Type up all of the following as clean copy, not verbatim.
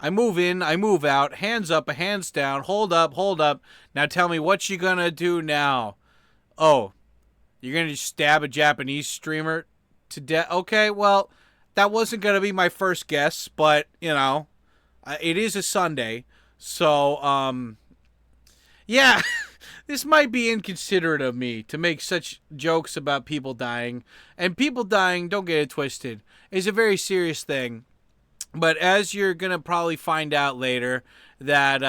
I move in, I move out, hands up, hands down, hold up, hold up. Now tell me what you gonna do now. Oh, you're gonna stab a Japanese streamer to death? Okay, well, that wasn't gonna be my first guess, but, you know, it is a Sunday. So, yeah, this might be inconsiderate of me to make such jokes about people dying. And people dying, don't get it twisted, is a very serious thing. But as you're going to probably find out later, that,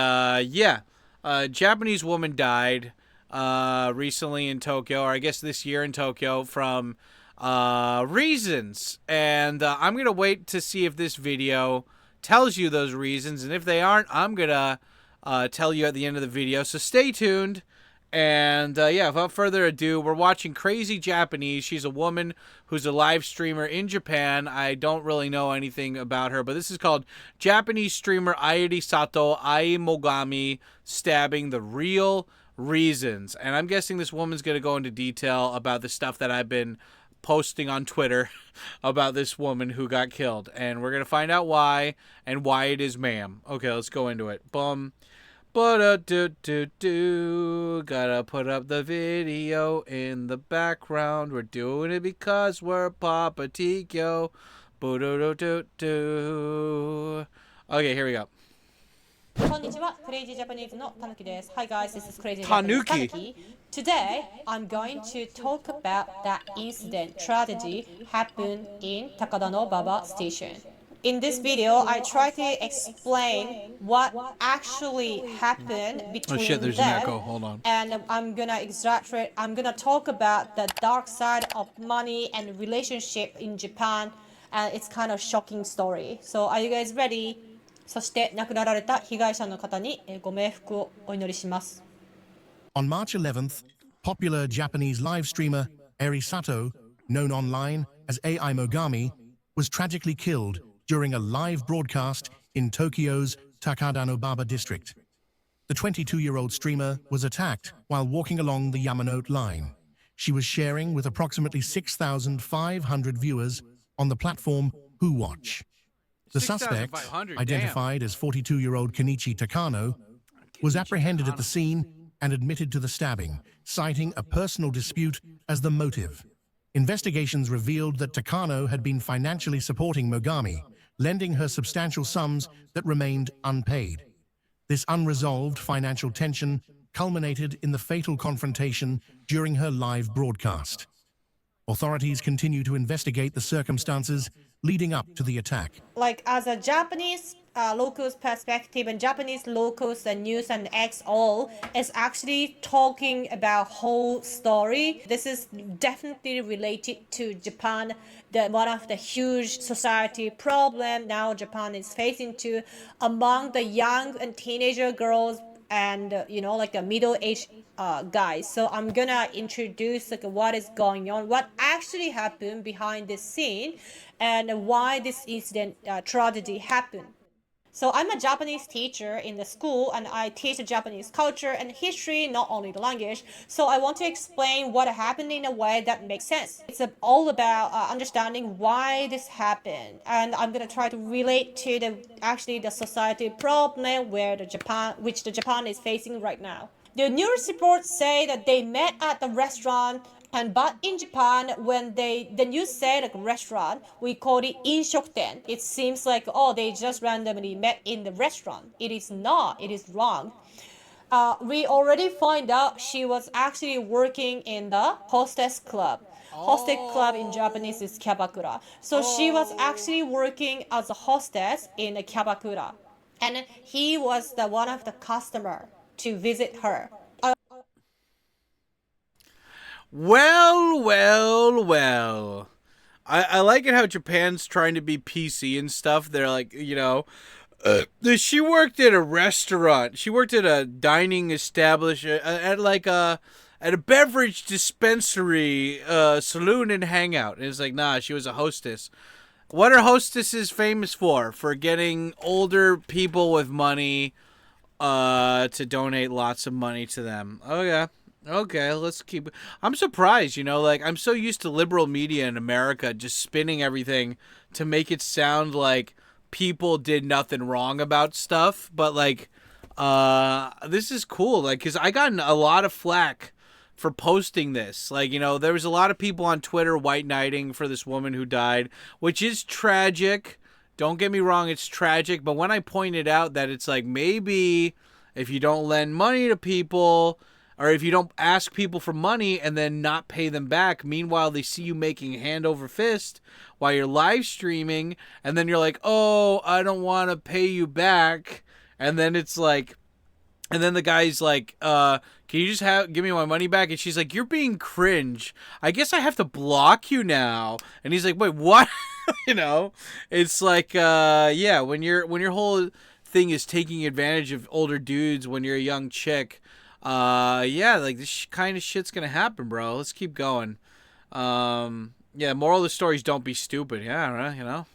yeah, a Japanese woman died recently in Tokyo, or I guess this year in Tokyo, from reasons. And I'm going to wait to see if this video tells you those reasons. And if they aren't, I'm going to tell you at the end of the video. So stay tuned. And yeah, without further ado, we're watching Crazy Japanese. She's a woman who's a live streamer in Japan. I don't really know anything about her, but this is called Japanese streamer Airi Sato, Mogami, stabbing the real reasons. And I'm guessing this woman's going to go into detail about the stuff that I've been posting on Twitter about this woman who got killed. And we're going to find out why, and why it is ma'am. Okay, let's go into it. Boom. But gotta put up the video in the background. We're doing it because we're Papa Tikyo. Okay, here we go. こんにちは、クレイジージャパニーズのたぬきです。Hi guys, this is Crazy Tanuki. Japanese Tanuki. Today, I'm going to talk about that incident, tragedy happened in Takada Baba Station. In this video, I try to explain what actually happened between Oh shit, there's them, an echo. Hold on. and I'm gonna exaggerate. I'm gonna talk about the dark side of money and relationship in Japan, and it's kind of shocking story. So, are you guys ready? そして亡くなられた被害者の方にご冥福をお祈りします。 On March 11th, popular Japanese live streamer Airi Sato, known online as AI Mogami, was tragically killed during a live broadcast in Tokyo's Takadanobaba district. The 22-year-old streamer was attacked while walking along the Yamanote line. She was sharing with approximately 6,500 viewers on the platform Who Watch. The suspect, 6,500, identified as 42-year-old Kenichi Takano, was apprehended at the scene and admitted to the stabbing, citing a personal dispute as the motive. Investigations revealed that Takano had been financially supporting Mogami, lending her substantial sums that remained unpaid. This unresolved financial tension culminated in the fatal confrontation during her live broadcast. Authorities continue to investigate the circumstances leading up to the attack. Like as a Japanese locals perspective, and Japanese locals and news and XO is actually talking about whole story. This is definitely related to Japan. One of the huge society problem now Japan is facing to among the young and teenager girls and you know, like the middle-aged guys. So I'm gonna introduce like what is going on, what actually happened behind this scene, and why this incident tragedy happened. So I'm a Japanese teacher in the school, and I teach the Japanese culture and history, not only the language. So I want to explain what happened in a way that makes sense. It's all about understanding why this happened, and I'm gonna try to relate to the society problem which the Japan is facing right now. The news reports say that they met at the restaurant. But in Japan, when the news say like restaurant, we call it inshokuten. It seems like, oh, they just randomly met in the restaurant. It is not. It is wrong. We already find out she was actually working in the hostess club. Hostess club in Japanese is kyabakura. So she was actually working as a hostess in a kyabakura. And he was the one of the customer to visit her. Well, well, well. I like it how Japan's trying to be PC and stuff. They're like, you know, she worked at a restaurant. She worked at a dining establishment, at a beverage dispensary, saloon and hangout. And it's like, nah, she was a hostess. What are hostesses famous for? For getting older people with money to donate lots of money to them. Oh, yeah. Okay, let's keep... I'm surprised, you know, like, I'm so used to liberal media in America just spinning everything to make it sound like people did nothing wrong about stuff, but like this is cool, like, because I got a lot of flack for posting this. Like, you know, there was a lot of people on Twitter white knighting for this woman who died, which is tragic. Don't get me wrong, it's tragic, but when I pointed out that it's like, maybe if you don't lend money to people, or if you don't ask people for money and then not pay them back, meanwhile they see you making hand over fist while you're live streaming, and then you're like, oh, I don't want to pay you back. And then it's like, and then the guy's like, can you just give me my money back? And she's like, you're being cringe. I guess I have to block you now. And he's like, wait, what? You know, it's like, yeah, when your whole thing is taking advantage of older dudes when you're a young chick, yeah, like this kind of shit's gonna happen, bro. Let's keep going. Yeah, moral of the story is don't be stupid. Yeah, you know.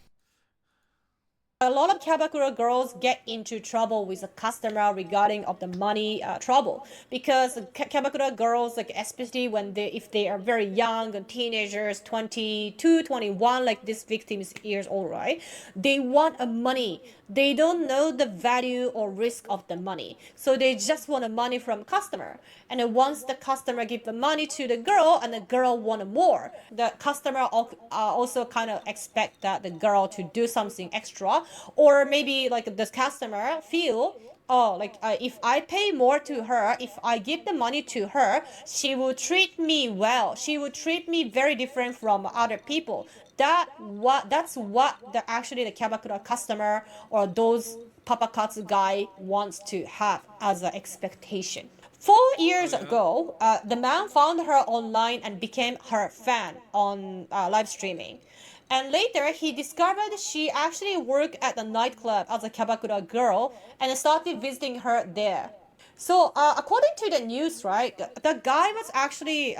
A lot of Kyabakura girls get into trouble with a customer regarding of the money trouble, because Kyabakura girls, like especially when if they are very young and teenagers, 22, 21, like this victim is years old, right? They want a money. They don't know the value or risk of the money, so they just want the money from customer. And then once the customer give the money to the girl and the girl want more, the customer also kind of expect that the girl to do something extra, or maybe like the customer feel, oh, like if I pay more to her, if I give the money to her, she will treat me well. She will treat me very different from other people. That's what the Kyabakura customer or those papakatsu guy wants to have as an expectation. 4 years ago, the man found her online and became her fan on live streaming. And later, he discovered she actually worked at the nightclub as a Kyabakura girl and started visiting her there. So, according to the news, right, the guy was actually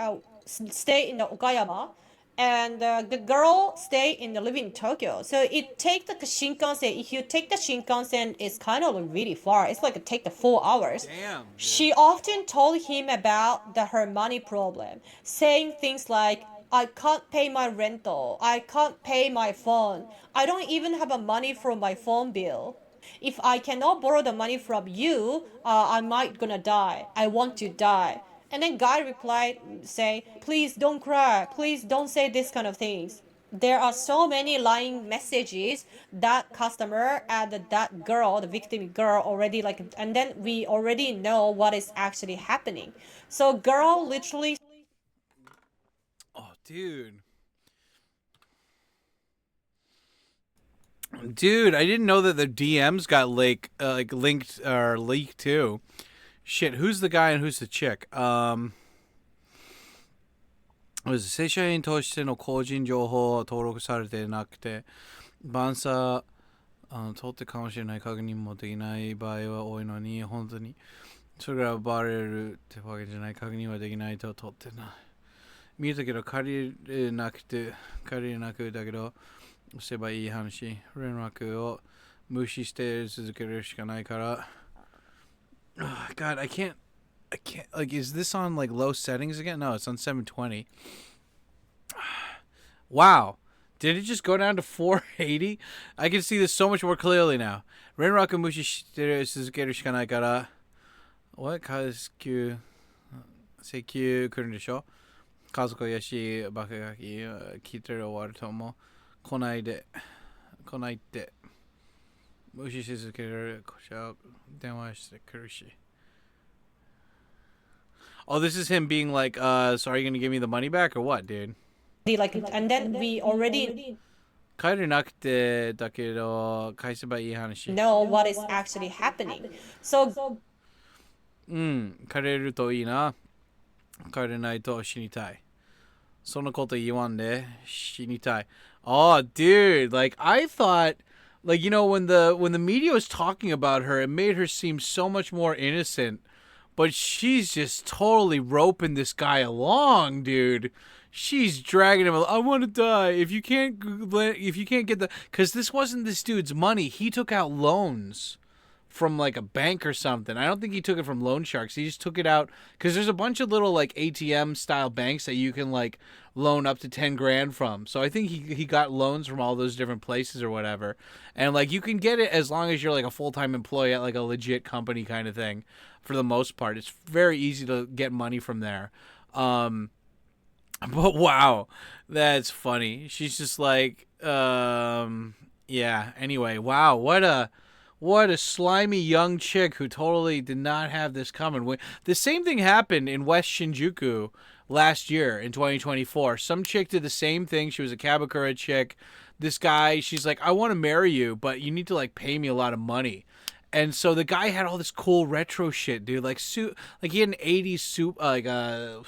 stay in the Okayama, and the girl stay in the live in Tokyo. So it take the Shinkansen. If you take the Shinkansen, it's kind of really far. It's like it take the 4 hours. Damn. Dude. She often told him about her money problem, saying things like, I can't pay my rental. I can't pay my phone. I don't even have a money for my phone bill. If I cannot borrow the money from you, I might gonna die. I want to die. And then guy replied, say, please don't cry. Please don't say this kind of things. There are so many lying messages that customer and that girl, the victim girl, already like, and then we already know what is actually happening. So girl literally. Oh, dude. Dude, I didn't know that the DMs got linked or leaked too. Shit, who's the guy and who's the chick? Was 正社員としての個人情報は登録されてなくて、バンサー取ってかもしれない確認もできない場合は多いのに、本当にそれがバレるってわけじゃない、確認はできないと取ってない。見えたけど借りれなくだけどすればいい話、連絡を無視して続けるしかないから。Oh, God, I can't, like, is this on, like, low settings again? No, it's on 720. Wow. Did it just go down to 480? I can see this so much more clearly now. Renraku mushi shiteru suzukeru shika nai kara. What? Kazukyu, seikyu kuru desho? Kazuko yashi bakagaki kiteru owaru tomo. Konai de. Mushi suzukeru kosha denwa shite kuru shi. Oh, this is him being like, so are you gonna give me the money back or what, dude? Like, and then we already 帰れなくてだけど返せばいい話。know what is actually happening. So 帰れるといいな。帰れないと死にたい。そのこと言わんで死にたい。Oh, dude, like I thought, like, you know, when the media was talking about her, it made her seem so much more innocent. But she's just totally roping this guy along, dude. She's dragging him. I want to die. If you can't get the, because this wasn't this dude's money. He took out loans from like a bank or something. I don't think he took it from loan sharks. He just took it out because there's a bunch of little like ATM style banks that you can like loan up to 10 grand from. So I think he got loans from all those different places or whatever. And like you can get it as long as you're like a full-time employee at like a legit company kind of thing for the most part. It's very easy to get money from there. But wow, that's funny. She's just like, yeah. Anyway, wow, what a slimy young chick who totally did not have this coming. The same thing happened in West Shinjuku last year in 2024. Some chick did the same thing. She was a Kabakura chick. This guy, she's like, I want to marry you, but you need to like pay me a lot of money. And so the guy had all this cool retro shit, dude. Like he had an '80s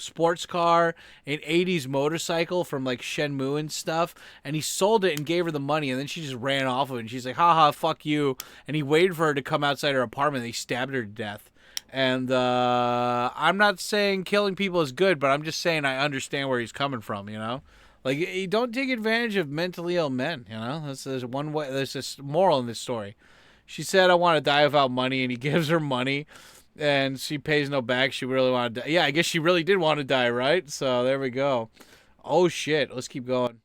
sports car, an '80s motorcycle from like Shenmue and stuff. And he sold it and gave her the money, and then she just ran off of it. And she's like, "Haha, fuck you!" And he waited for her to come outside her apartment. And he stabbed her to death. And I'm not saying killing people is good, but I'm just saying I understand where he's coming from. You know, like you don't take advantage of mentally ill men. You know, there's one way. There's this moral in this story. She said, I want to die without money, and he gives her money, and she pays no back. She really wanted to die. Yeah, I guess she really did want to die, right? So there we go. Oh, shit. Let's keep going.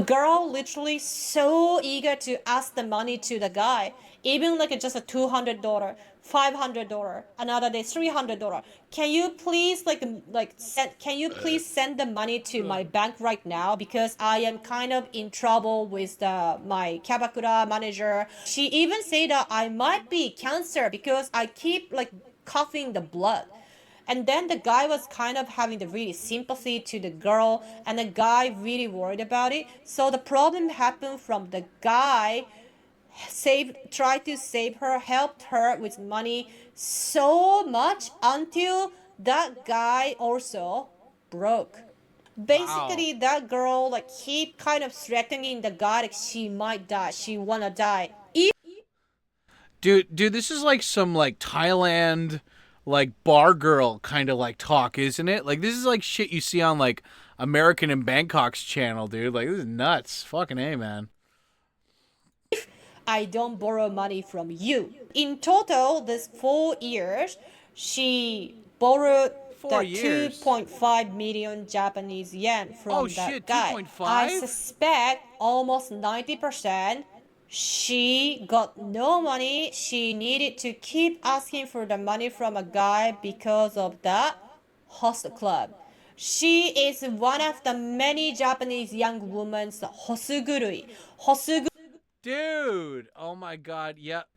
Girl literally so eager to ask the money to the guy, even like just a $200, $500, another day $300. Can you please can you please send the money to my bank right now, because I am kind of in trouble with my Kabakura manager. She even said that I might be cancer because I keep like coughing the blood. And then the guy was kind of having the really sympathy to the girl, and the guy really worried about it. So the problem happened from the guy tried to save her, helped her with money so much until that guy also broke. Basically, that girl like keep kind of threatening the guy like she might die, she wanna die. Dude, this is like some like Thailand like bar girl kind of like talk, isn't it? Like this is like shit you see on like American and Bangkok's channel, dude. Like this is nuts. Fucking A, man. I don't borrow money from you. In total, this 4 years, she borrowed 2.5 million Japanese yen from that guy. 2.5? I suspect almost 90% she got no money. She needed to keep asking for the money from a guy because of the host club. She is one of the many Japanese young women's hosugurui. Dude, oh my god. Yep.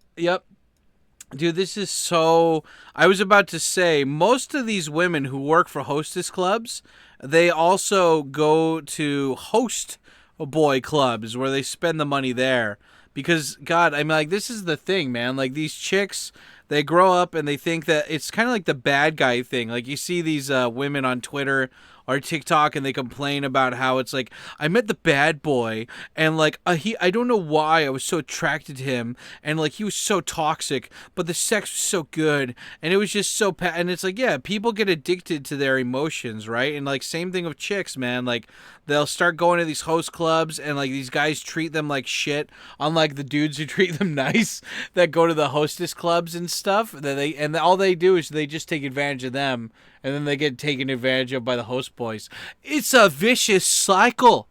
Dude, this is so... I was about to say, most of these women who work for hostess clubs, they also go to host boy clubs where they spend the money there. Because, God, I mean, like, this is the thing, man. Like, these chicks, they grow up and they think that it's kind of like the bad guy thing. Like, you see these women on Twitter or TikTok and they complain about how it's like, I met the bad boy and like I don't know why I was so attracted to him, and like he was so toxic, but the sex was so good and it was just so and it's like, yeah, people get addicted to their emotions, right? And like same thing with chicks, man. Like they'll start going to these host clubs and like these guys treat them like shit, unlike the dudes who treat them nice that go to the hostess clubs and stuff. That all they do is they just take advantage of them, and then they get taken advantage of by the host boys. It's a vicious cycle,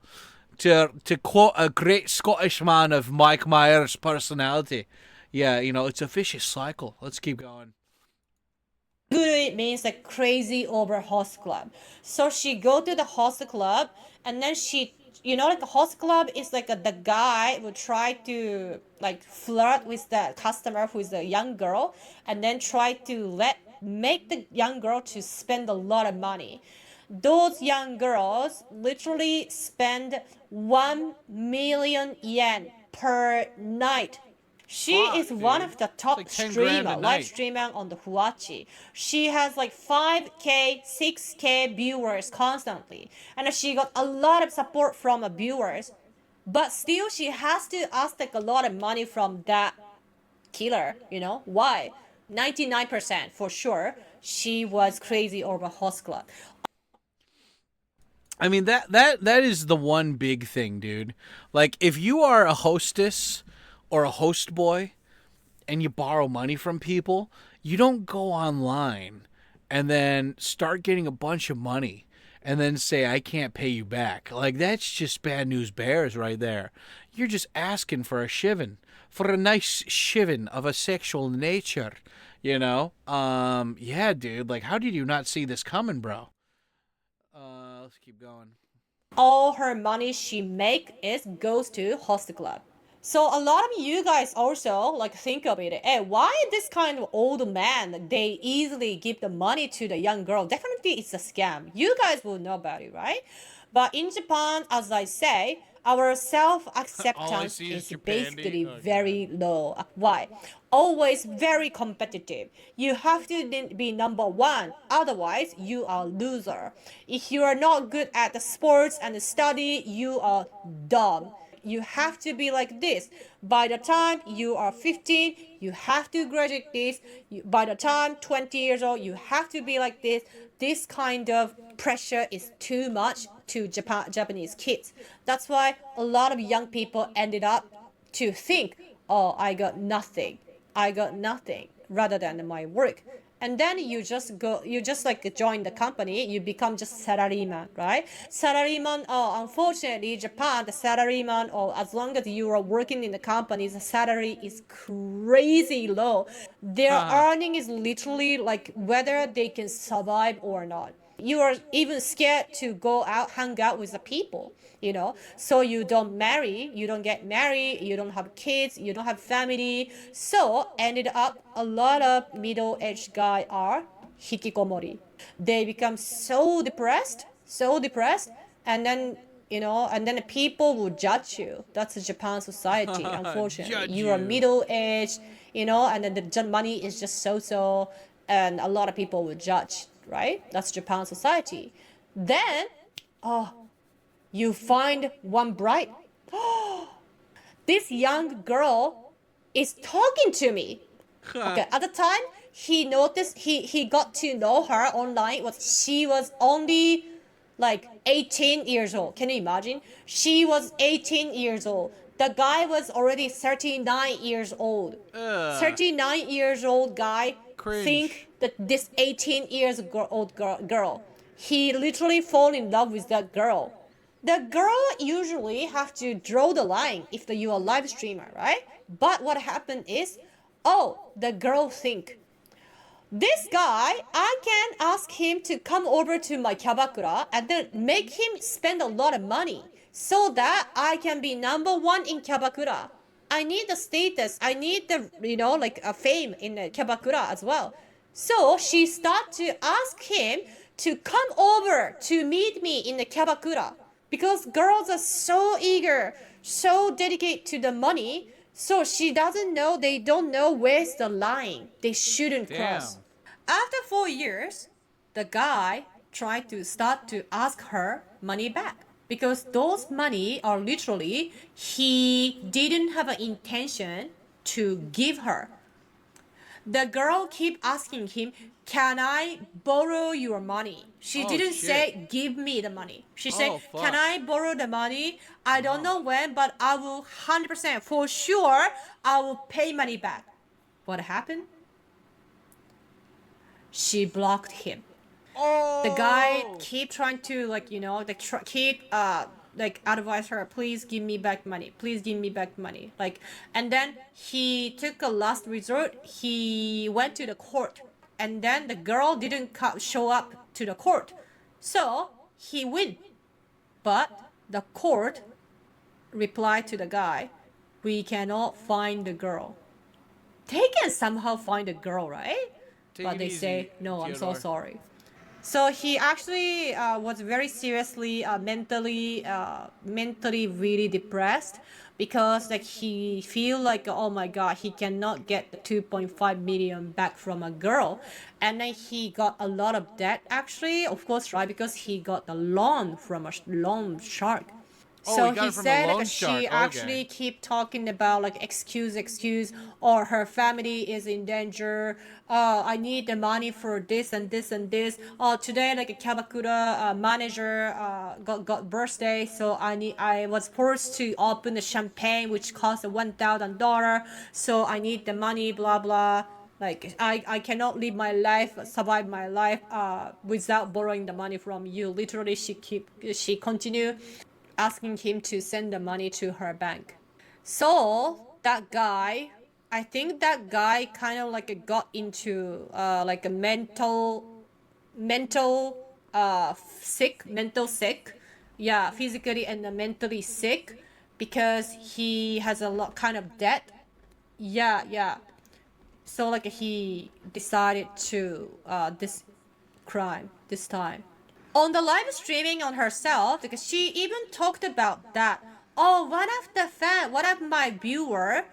to quote a great Scottish man of Mike Myers' personality. Yeah, you know, it's a vicious cycle. Let's keep going. Guru means like crazy over host club. So she go to the host club, and then she, you know, like the host club is like the guy would try to like flirt with the customer who is a young girl, and then try to make the young girl to spend a lot of money. Those young girls literally spend 1 million yen per night. She is one of the top live streamer on the Huachi. She has like 5K, 6K viewers constantly. And she got a lot of support from viewers. But still, she has to ask like a lot of money from that killer, you know? Why? 99% for sure, she was crazy over host club. I mean, that is the one big thing, dude. Like, if you are a hostess or a host boy and you borrow money from people, you don't go online and then start getting a bunch of money and then say, I can't pay you back. Like, that's just bad news bears right there. You're just asking for a shivin, for a nice shivin of a sexual nature, you know? Yeah, dude, like, how did you not see this coming, bro? Let's keep going. All her money she make is goes to host club. So a lot of you guys also like think of it. Hey, why this kind of old man they easily give the money to the young girl? Definitely it's a scam. You guys will know about it, right? But in Japan, as I say, our self-acceptance see is is Japan, basically oh, very low. Why? Always very competitive. You have to be number one, otherwise you are loser. If you are not good at the sports and the study, you are dumb. You have to be like this. By the time you are 15, you have to graduate this. By the time 20 years old, you have to be like this. This kind of pressure is too much to Japanese kids. That's why a lot of young people ended up to think, oh, I got nothing. I got nothing rather than my work. And then you just like join the company, you become just salaryman, right? Salaryman, oh, unfortunately, Japan, the salaryman, or as long as you are working in the company, the salary is crazy low. Their earning is literally like whether they can survive or not. You are even scared to go out, hang out with the people, so you don't marry, you don't get married, you don't have kids, you don't have family. So ended up a lot of middle-aged guys are hikikomori. They become so depressed, and then the people will judge you. That's the Japan society. Unfortunately, Judge you are you. middle-aged, and then the money is just so, and a lot of people will judge, right? That's Japan society. Then you find one bright. This young girl is talking to me. Okay, at the time he noticed, he got to know her online. She was only like 18 years old. Can you imagine? She was 18 years old. The guy was already 39 years old. 39 years old guy Cringe. think that this 18 years old girl, he literally fall in love with that girl. The girl usually have to draw the line if you are a live streamer, right? But what happened is, the girl think, this guy, I can ask him to come over to my kyabakura and then make him spend a lot of money so that I can be number one in kyabakura. I need the status. I need the, like a fame in the kyabakura as well. So she start to ask him to come over to meet me in the kyabakura because girls are so eager, so dedicated to the money. So she doesn't know, they don't know where's the line they shouldn't cross. After 4 years, the guy tried to start to ask her money back because those money are literally he didn't have an intention to give her. The girl keep asking him, can I borrow your money? She didn't say, give me the money. She said, can I borrow the money? I don't know when, but I will 100% for sure, I will pay money back. What happened? She blocked him. The guy keep trying to keep advise her, please give me back money, please give me back money, and then he took a last resort. He went to the court, and then the girl didn't show up to the court, so he win. But the court replied to the guy, we cannot find the girl. They can somehow find the girl, right? But they say, no, I'm so sorry. So he actually was very seriously mentally really depressed because he feel like, oh my god, he cannot get the 2.5 million back from a girl, and then he got a lot of debt actually, of course, right? Because he got the loan from a loan shark. Oh, So he got he it from a said loan like shark. she actually Okay. keep talking about like excuse, or her family is in danger. I need the money for this and this and this. Today like a Kabakura manager got birthday, so I was forced to open the champagne which cost $1,000. So I need the money. Blah blah. Like I cannot live my life, survive my life without borrowing the money from you. Literally, she continued asking him to send the money to her bank. So that guy, I think that guy kind of like got into like a mental mental sick, yeah, physically and mentally sick, because he has a lot kind of debt. Yeah, yeah. So like he decided to this crime this time on the live streaming on herself, because she even talked about that. Oh, one of my viewer,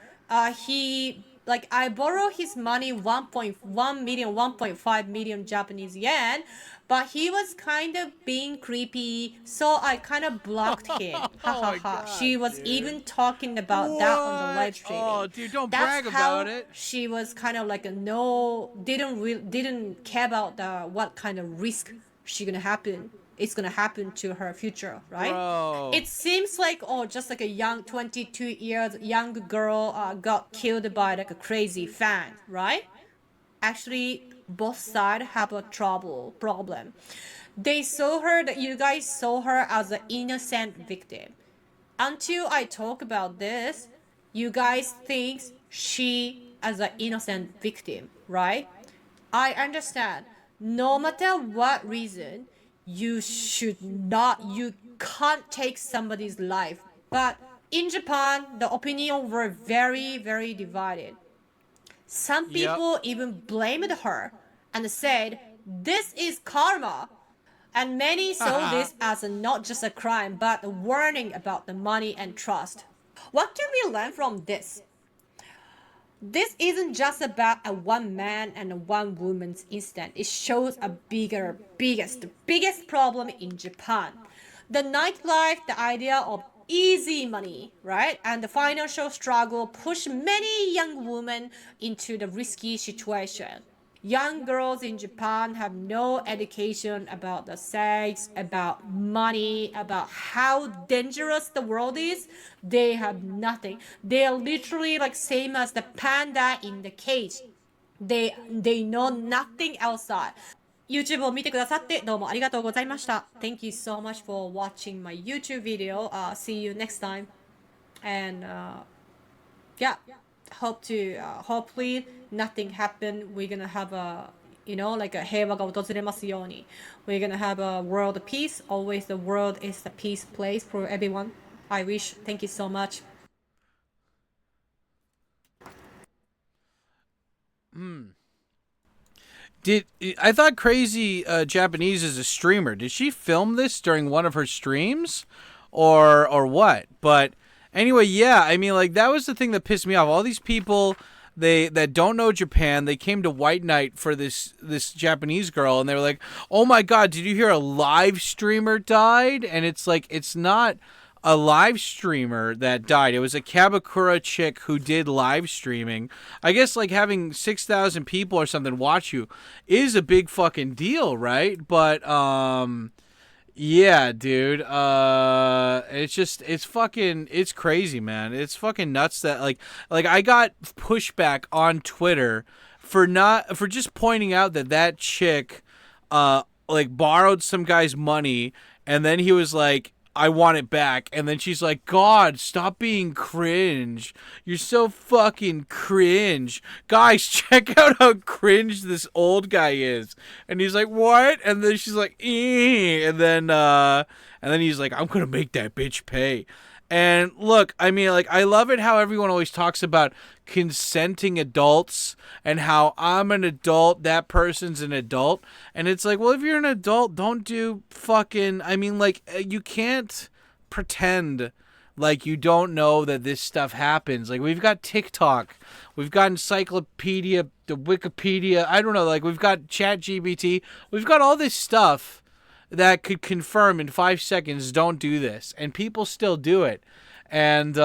he like I borrow his money 1.1 million, 1.5 million Japanese yen, but he was kind of being creepy, so I kind of blocked him. Ha Oh ha my ha. god, She was dude. even talking about that on the What? live Oh, streaming. dude, don't That's brag about how it. she was kind of like a didn't care about the what kind of risk she gonna happen it's gonna happen to her future, right? Bro. It seems like, oh, just like a young 22 years young girl got killed by like a crazy fan, right? Actually, both sides have a trouble problem. They saw her that you guys saw her as an innocent victim. Until I talk about this, you guys think she as an innocent victim, right? I understand. No matter what reason, you can't take somebody's life. But in Japan, the opinion were very, very divided. Some Yep. people even blamed her and said, this is karma. And many saw Haha. this as not just a crime, but a warning about the money and trust. What can we learn from this? This isn't just about a one man and a one woman's incident. It shows a biggest problem in Japan. The nightlife, the idea of easy money, right? And the financial struggle push many young women into the risky situation. Young girls in Japan have no education about the sex, about money, about how dangerous the world is. They have nothing. They are literally like same as the panda in the cage. They know nothing outside. YouTube を見てくださってどうもありがとうございました。Thank you so much for watching my YouTube video. See you next time. And yeah, hopefully nothing happen. We're gonna have a like a 平和が訪れますように. We're gonna have a world peace. Always the world is the peace place for everyone. I wish. Thank you so much. I thought Crazy Japanese is a streamer. Did she film this during one of her streams, or what? But anyway, yeah. I mean, like that was the thing that pissed me off. All these people that don't know Japan, they came to White Night for this Japanese girl, and they were like, "Oh my God, did you hear a live streamer died?" And it's like it's not a live streamer that died. It was a Kabakura chick who did live streaming. I guess like having 6,000 people or something watch you is a big fucking deal, right? But yeah, dude. It's crazy, man. It's fucking nuts that like I got pushback on Twitter for just pointing out that chick like borrowed some guy's money, and then he was like, I want it back. And then she's like, God, stop being cringe. You're so fucking cringe. Guys, check out how cringe this old guy is. And he's like, what? And then she's like, eh. And then he's like, I'm going to make that bitch pay. And look, I mean, like, I love it how everyone always talks about consenting adults and how I'm an adult, that person's an adult. And it's like, well, if you're an adult, don't do fucking, I mean, like, you can't pretend like you don't know that this stuff happens. Like, we've got TikTok, we've got Encyclopedia, the Wikipedia, I don't know, like, we've got ChatGPT, we've got all this stuff that could confirm in 5 seconds, don't do this. And people still do it. And,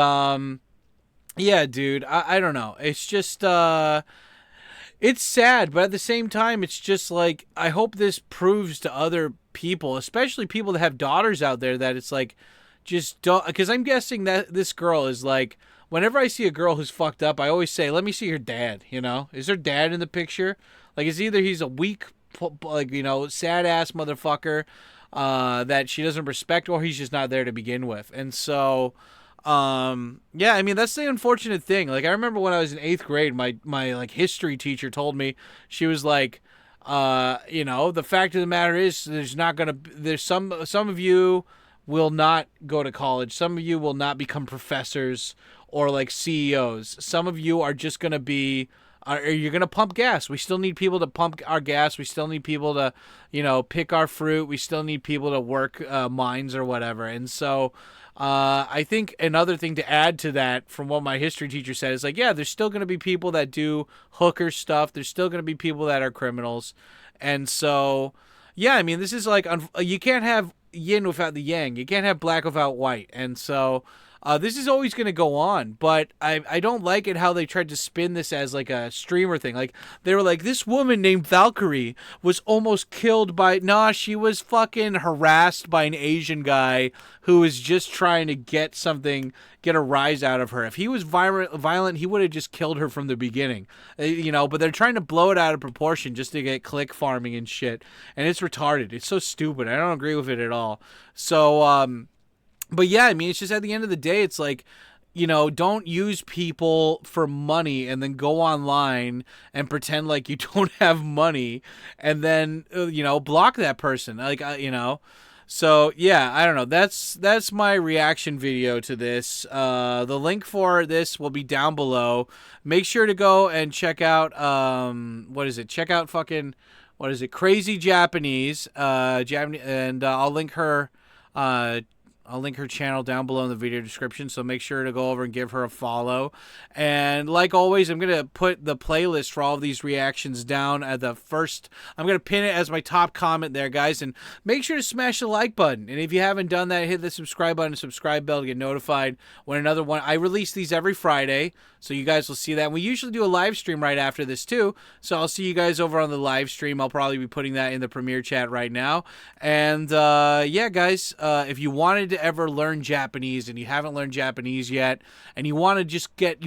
yeah, dude, I don't know. It's just, it's sad, but at the same time, it's just like, I hope this proves to other people, especially people that have daughters out there, that it's like, just don't, because I'm guessing that this girl is like, whenever I see a girl who's fucked up, I always say, let me see her dad, you know? Is her dad in the picture? Like, it's either he's a weak, like, you know, sad-ass motherfucker that she doesn't respect, or he's just not there to begin with. And so, yeah, I mean, that's the unfortunate thing. Like, I remember when I was in 8th grade, my like, history teacher told me, she was like, you know, the fact of the matter is, there's some of you will not go to college. Some of you will not become professors or like CEOs. Some of you are just going to be, you're going to pump gas. We still need people to pump our gas. We still need people to, you know, pick our fruit. We still need people to work mines or whatever. And so I think another thing to add to that from what my history teacher said is like, yeah, there's still going to be people that do hooker stuff. There's still going to be people that are criminals. And so, yeah, I mean, this is like, you can't have yin without the yang. You can't have black without white. And so this is always going to go on, but I don't like it how they tried to spin this as like a streamer thing. Like, they were like, this woman named Valkyrie was almost killed by, nah, she was fucking harassed by an Asian guy who was just trying to get a rise out of her. If he was violent, he would have just killed her from the beginning. You know, but they're trying to blow it out of proportion just to get click farming and shit. And it's retarded. It's so stupid. I don't agree with it at all. So, but yeah, I mean, it's just at the end of the day, it's like, you know, don't use people for money and then go online and pretend like you don't have money and then, you know, block that person. Like, you know, so yeah, I don't know. That's my reaction video to this. The link for this will be down below. Make sure to go and check out, what is it? Check out fucking, what is it? Crazy Japanese, and I'll link her, I'll link her channel down below in the video description, so make sure to go over and give her a follow. And like always, I'm going to put the playlist for all of these reactions down at the first. I'm going to pin it as my top comment there, guys. And make sure to smash the like button. And if you haven't done that, hit the subscribe button and subscribe bell to get notified when another one. I release these every Friday, so you guys will see that. And we usually do a live stream right after this too, so I'll see you guys over on the live stream. I'll probably be putting that in the premiere chat right now. And yeah, guys, if you wanted to ever learn Japanese and you haven't learned Japanese yet, and you want to just get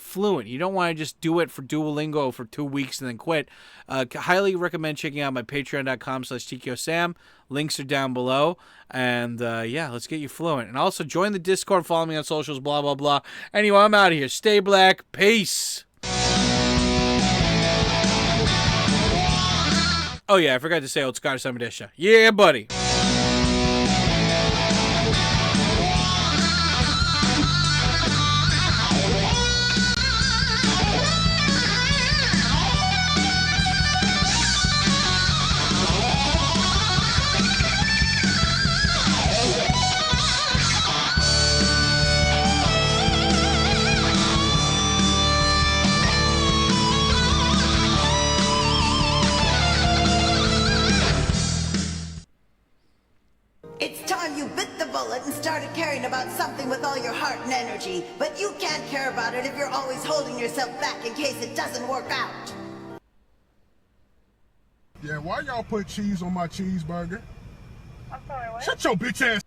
fluent, you don't want to just do it for Duolingo for 2 weeks and then quit, highly recommend checking out my patreon.com/TkyoSam. Links are down below. And yeah, let's get you fluent. And also join the Discord, follow me on socials, blah blah blah. Anyway, I'm out of here. Stay black. Peace. Oh yeah, I forgot to say Otsukaresama desha. Yeah, buddy. And started caring about something with all your heart and energy, but you can't care about it if you're always holding yourself back in case it doesn't work out. Yeah, why y'all put cheese on my cheeseburger? I'm sorry, what? Shut your bitch ass